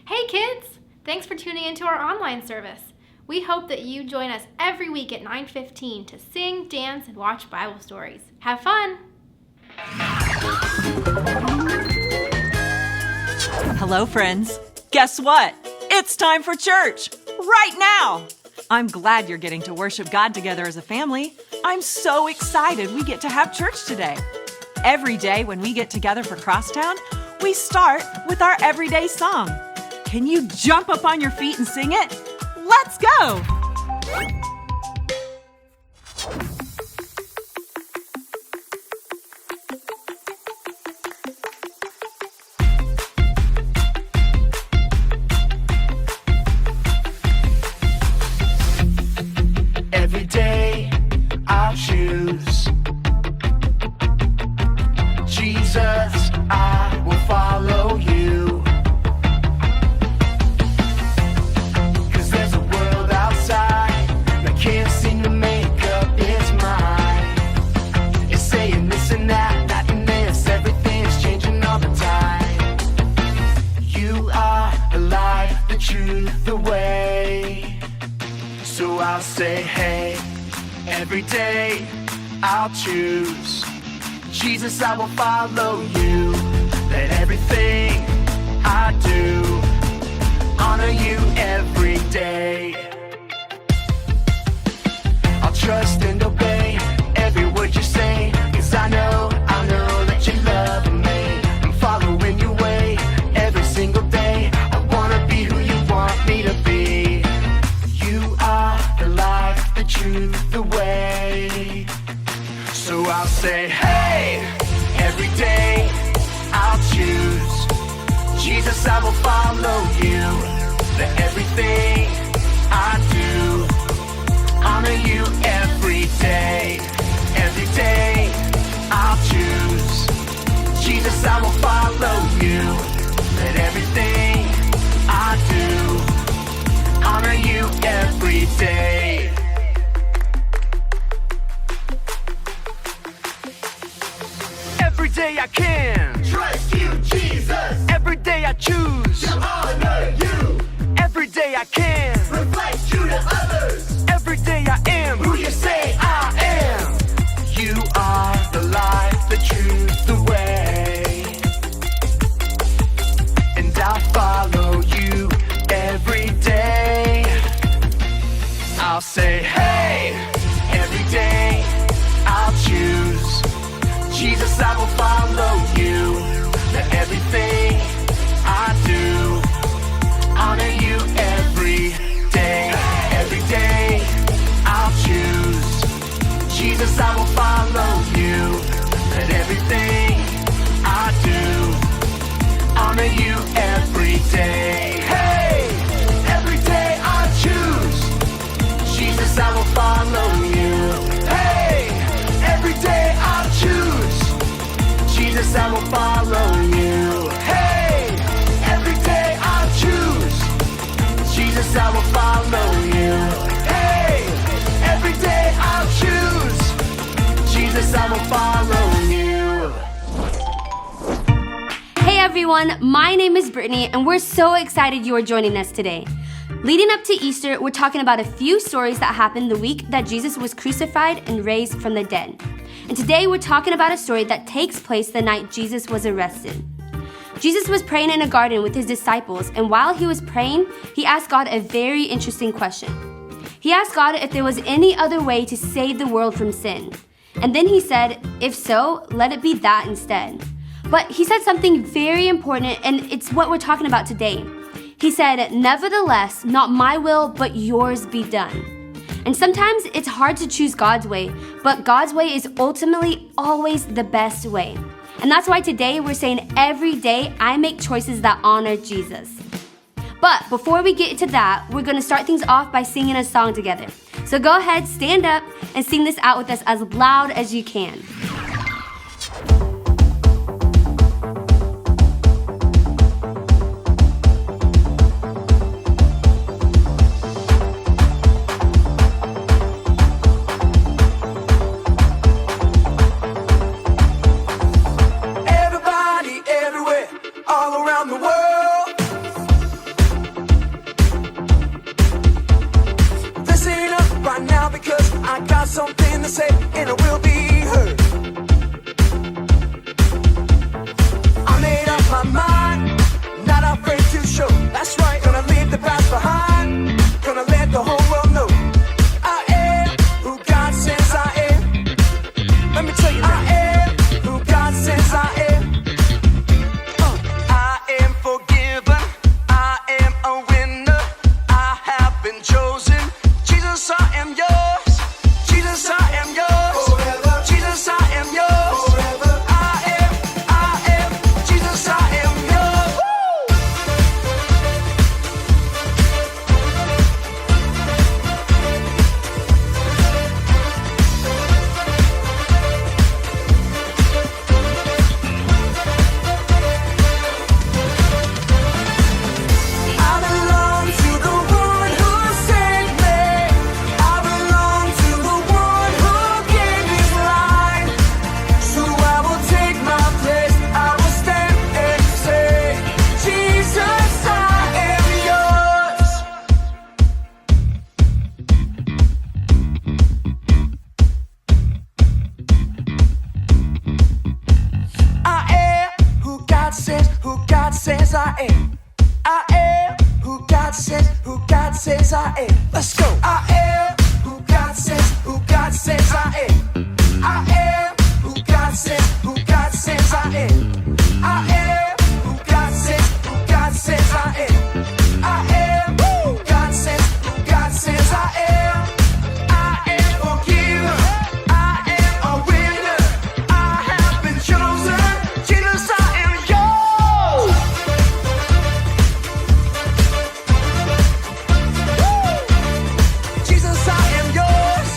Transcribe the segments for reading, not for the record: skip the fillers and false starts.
Hey kids! Thanks for tuning into our online service. We hope that you join us every week at 9:15 to sing, dance, and watch Bible stories. Have fun! Hello, friends. Guess what? It's time for church, right now! I'm glad you're getting to worship God together as a family. I'm so excited we get to have church today. Every day when we get together for Crosstown, we start with our everyday song. Can you jump up on your feet and sing it? Let's go! Every day I'll choose Jesus, I will follow you. 'Cause there's a world outside that can't seem to make up its mind. It's saying this and that, that and this, everything's changing all the time. You are the light, the truth, the way. So I'll say, hey, every day I'll choose Jesus, I will follow you. Let everything I do honor you every day. I'll trust and obey every word you say, 'cause I know that you love me. I'm following your way every single day. I wanna be who you want me to be. You are the light, the truth, the way. So I'll say, hey, every day I'll choose Jesus, I will follow you. Let everything I do honor you every day. Every day I'll choose Jesus, I will follow you. Let everything I do honor you every day. Every day I can trust you, Jesus. Every day I choose to honor you. Every day I can reflect you to others. Every day I am who you say I am. You are the light, the truth, the way. And I'll follow you every day. I'll say, hey, every day I'll choose Jesus, I will follow you. Let everything I do honor you every day. Every day I'll choose Jesus, I will follow you. Let everything I do honor you every day. Hey, every day I choose Jesus, I will follow you. Hey, every day I'll choose Jesus, I will follow you. Hey, every day I'll choose Jesus, I will follow you. Hey, every day I'll choose Jesus, I will follow you. Hey everyone, my name is Brittany and we're so excited you are joining us today. Leading up to Easter, we're talking about a few stories that happened the week that Jesus was crucified and raised from the dead. And today we're talking about a story that takes place the night Jesus was arrested. Jesus was praying in a garden with his disciples, and while he was praying, he asked God a very interesting question. He asked God if there was any other way to save the world from sin. And then he said, if so, let it be that instead. But he said something very important, and it's what we're talking about today. He said, nevertheless, not my will, but yours be done. And sometimes it's hard to choose God's way, but God's way is ultimately always the best way. And that's why today we're saying every day I make choices that honor Jesus. But before we get to that, we're going to start things off by singing a song together. So go ahead, stand up, and sing this out with us as loud as you can. Everybody, everywhere, all around the world. got something to say, and it will be heard. I made up my mind, not afraid to show. That's right, gonna leave the past behind. Gonna let the whole world know I am who God says I am. Let me tell you now. I am who God says I am. I am forgiven. I am a winner. I have been chosen. Jesus, I am yours. Jesus, I am yours. Forever. Jesus, I am yours. Forever. I am. Jesus, I am yours. I belong to the one who saved me. I belong to the one who gave his life. So I will take my place. I will stand and say, Jesus, I am yours. I am who God says I am. I am who God says I am. Let's go. I am who God says I am. I am who God says I am. I am who God says I am. I am who God says I am. I am forgiven. I am a winner. I have been chosen. Jesus, I am yours. Jesus, I am yours.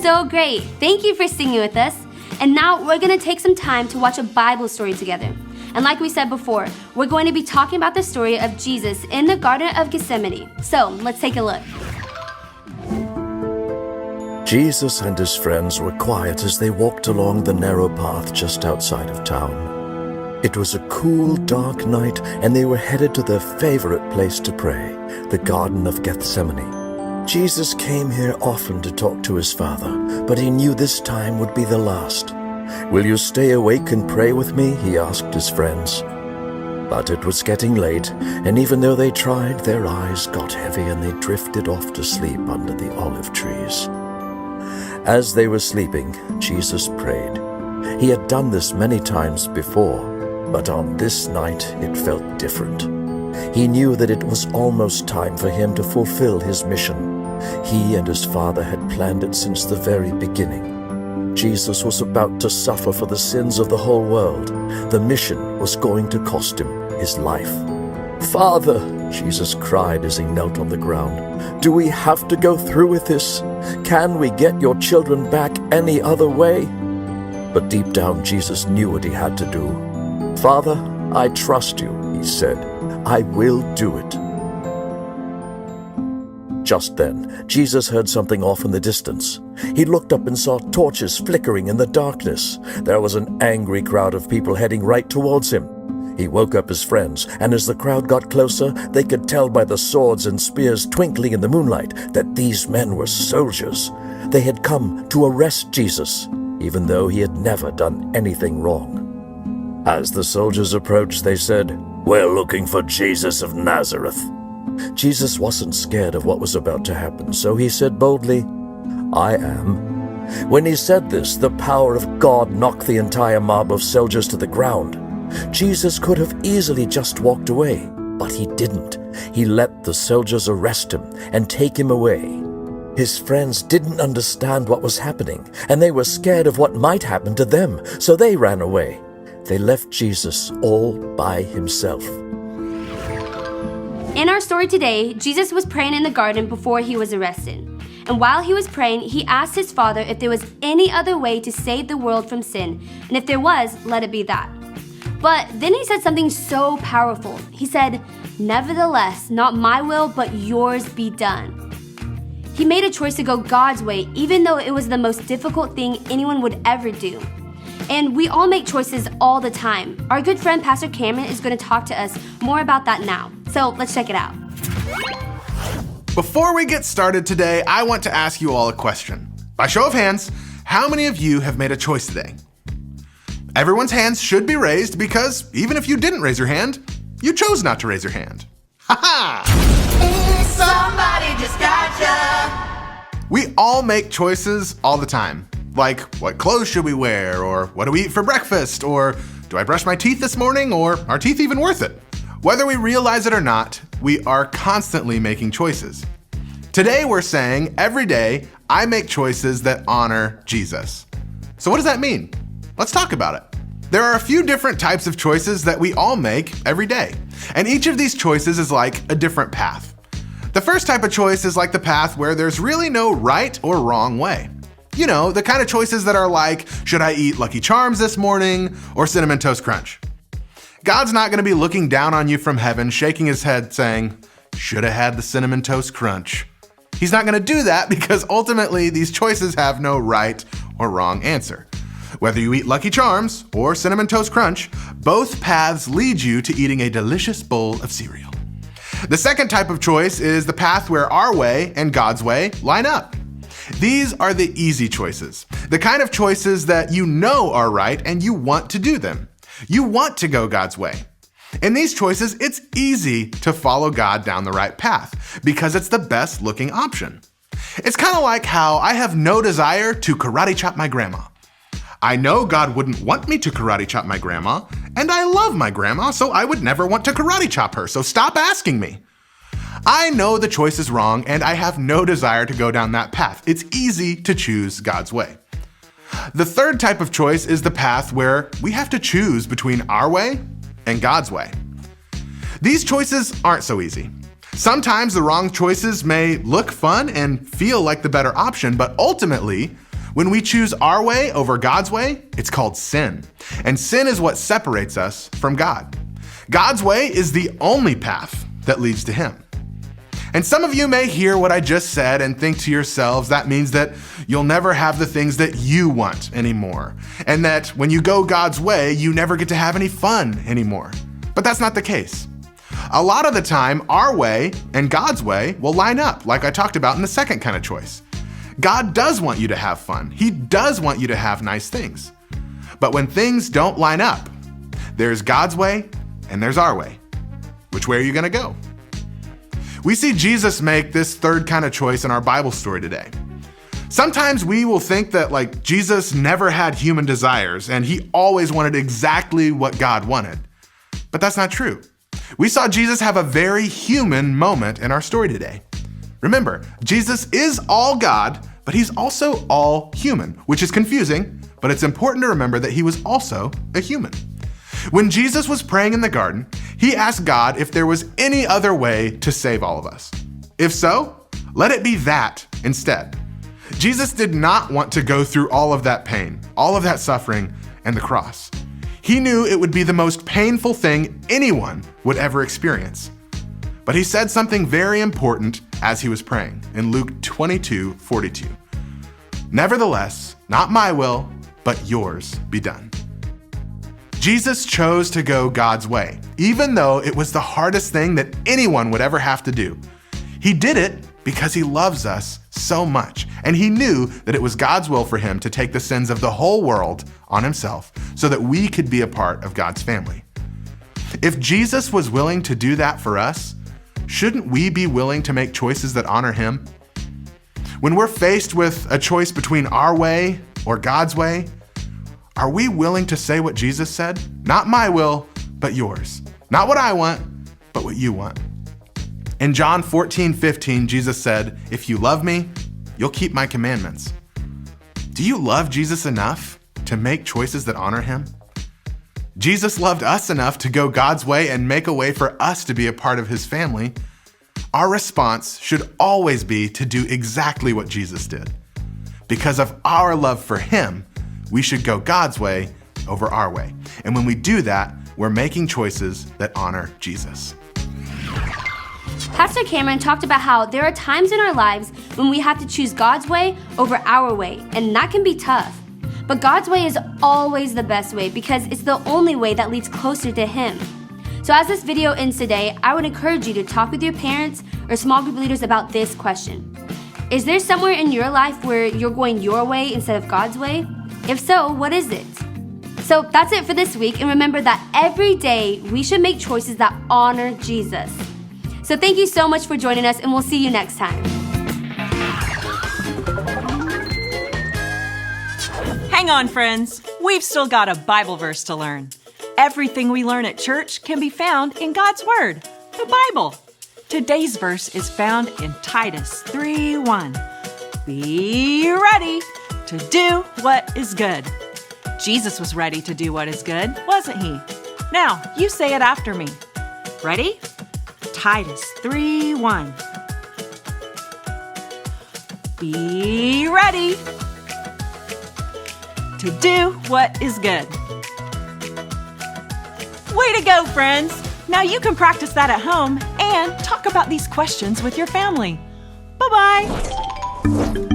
so great. Thank you for singing with us. And now we're going to take some time to watch a Bible story together. And like we said before, we're going to be talking about the story of Jesus in the Garden of Gethsemane. So let's take a look. Jesus and his friends were quiet as they walked along the narrow path just outside of town. It was a cool, dark night, and they were headed to their favorite place to pray, the Garden of Gethsemane. Jesus came here often to talk to his Father, but he knew this time would be the last. "Will you stay awake and pray with me?" he asked his friends. But it was getting late, and even though they tried, their eyes got heavy and they drifted off to sleep under the olive trees. As they were sleeping, Jesus prayed. He had done this many times before, but on this night it felt different. He knew that it was almost time for him to fulfill his mission. He and his Father had planned it since the very beginning. Jesus was about to suffer for the sins of the whole world. The mission was going to cost him his life. "Father," Jesus cried as he knelt on the ground, "do we have to go through with this? Can we get your children back any other way?" But deep down, Jesus knew what he had to do. "Father, I trust you," he said. "I will do it." Just then, Jesus heard something off in the distance. He looked up and saw torches flickering in the darkness. There was an angry crowd of people heading right towards him. He woke up his friends, and as the crowd got closer, they could tell by the swords and spears twinkling in the moonlight that these men were soldiers. They had come to arrest Jesus, even though he had never done anything wrong. As the soldiers approached, they said, "We're looking for Jesus of Nazareth." Jesus wasn't scared of what was about to happen, so he said boldly, "I am." When he said this, the power of God knocked the entire mob of soldiers to the ground. Jesus could have easily just walked away, but he didn't. He let the soldiers arrest him and take him away. His friends didn't understand what was happening, and they were scared of what might happen to them, so they ran away. They left Jesus all by himself. In our story today, Jesus was praying in the garden before he was arrested. And while he was praying, he asked his Father if there was any other way to save the world from sin. And if there was, let it be that. But then he said something so powerful. He said, "Nevertheless, not my will, but yours be done." He made a choice to go God's way, even though it was the most difficult thing anyone would ever do. And we all make choices all the time. Our good friend Pastor Cameron is going to talk to us more about that now. So let's check it out. Before we get started today, I want to ask you all a question. By show of hands, how many of you have made a choice today? Everyone's hands should be raised because even if you didn't raise your hand, you chose not to raise your hand. Ha-ha! Somebody just gotcha. We all make choices all the time. Like, what clothes should we wear? Or what do we eat for breakfast? Or do I brush my teeth this morning? Or are teeth even worth it? Whether we realize it or not, we are constantly making choices. Today we're saying every day I make choices that honor Jesus. So what does that mean? Let's talk about it. There are a few different types of choices that we all make every day. And each of these choices is like a different path. The first type of choice is like the path where there's really no right or wrong way. You know, the kind of choices that are like, should I eat Lucky Charms this morning or Cinnamon Toast Crunch? God's not going to be looking down on you from heaven, shaking his head saying, should have had the Cinnamon Toast Crunch. He's not going to do that because ultimately these choices have no right or wrong answer. Whether you eat Lucky Charms or Cinnamon Toast Crunch, both paths lead you to eating a delicious bowl of cereal. The second type of choice is the path where our way and God's way line up. These are the easy choices, the kind of choices that you know are right and you want to do them. You want to go God's way. In these choices, it's easy to follow God down the right path because it's the best looking option. It's kind of like how I have no desire to karate chop my grandma. I know God wouldn't want me to karate chop my grandma, and I love my grandma, so I would never want to karate chop her, so stop asking me. I know the choice is wrong, and I have no desire to go down that path. It's easy to choose God's way. The third type of choice is the path where we have to choose between our way and God's way. These choices aren't so easy. Sometimes the wrong choices may look fun and feel like the better option, but ultimately, When we choose our way over God's way, it's called sin. And sin is what separates us from God. God's way is the only path that leads to Him. And some of you may hear what I just said and think to yourselves, that means that you'll never have the things that you want anymore. And that when you go God's way, you never get to have any fun anymore. But that's not the case. A lot of the time, our way and God's way will line up, like I talked about in the second kind of choice. God does want you to have fun. He does want you to have nice things. But when things don't line up, there's God's way and there's our way. Which way are you going to go? We see Jesus make this third kind of choice in our Bible story today. Sometimes we will think that Jesus never had human desires and He always wanted exactly what God wanted. But that's not true. We saw Jesus have a very human moment in our story today. Remember, Jesus is all God, but He's also all human, which is confusing, but it's important to remember that He was also a human. When Jesus was praying in the garden, He asked God if there was any other way to save all of us. If so, let it be that instead. Jesus did not want to go through all of that pain, all of that suffering, and the cross. He knew it would be the most painful thing anyone would ever experience. But He said something very important as He was praying in Luke 22:42. Nevertheless, not my will, but yours be done. Jesus chose to go God's way, even though it was the hardest thing that anyone would ever have to do. He did it because He loves us so much, and He knew that it was God's will for Him to take the sins of the whole world on Himself so that we could be a part of God's family. If Jesus was willing to do that for us, shouldn't we be willing to make choices that honor Him? When we're faced with a choice between our way or God's way, are we willing to say what Jesus said? Not my will, but yours. Not what I want, but what you want. In John 14:15, Jesus said, "If you love me, you'll keep my commandments." Do you love Jesus enough to make choices that honor Him? Jesus loved us enough to go God's way and make a way for us to be a part of His family. Our response should always be to do exactly what Jesus did. Because of our love for Him, we should go God's way over our way. And when we do that, we're making choices that honor Jesus. Pastor Cameron talked about how there are times in our lives when we have to choose God's way over our way, and that can be tough. But God's way is always the best way because it's the only way that leads closer to Him. So as this video ends today, I would encourage you to talk with your parents or small group leaders about this question. Is there somewhere in your life where you're going your way instead of God's way? If so, what is it? So that's it for this week, and remember that every day we should make choices that honor Jesus. So thank you so much for joining us, and we'll see you next time. Hang on, friends. We've still got a Bible verse to learn. Everything we learn at church can be found in God's Word, the Bible. Today's verse is found in Titus 3:1. Be ready to do what is good. Jesus was ready to do what is good, wasn't He? Now, you say it after me. Ready? Titus 3:1. Be ready to do what is good. Way to go, friends! Now you can practice that at home and talk about these questions with your family. Bye-bye!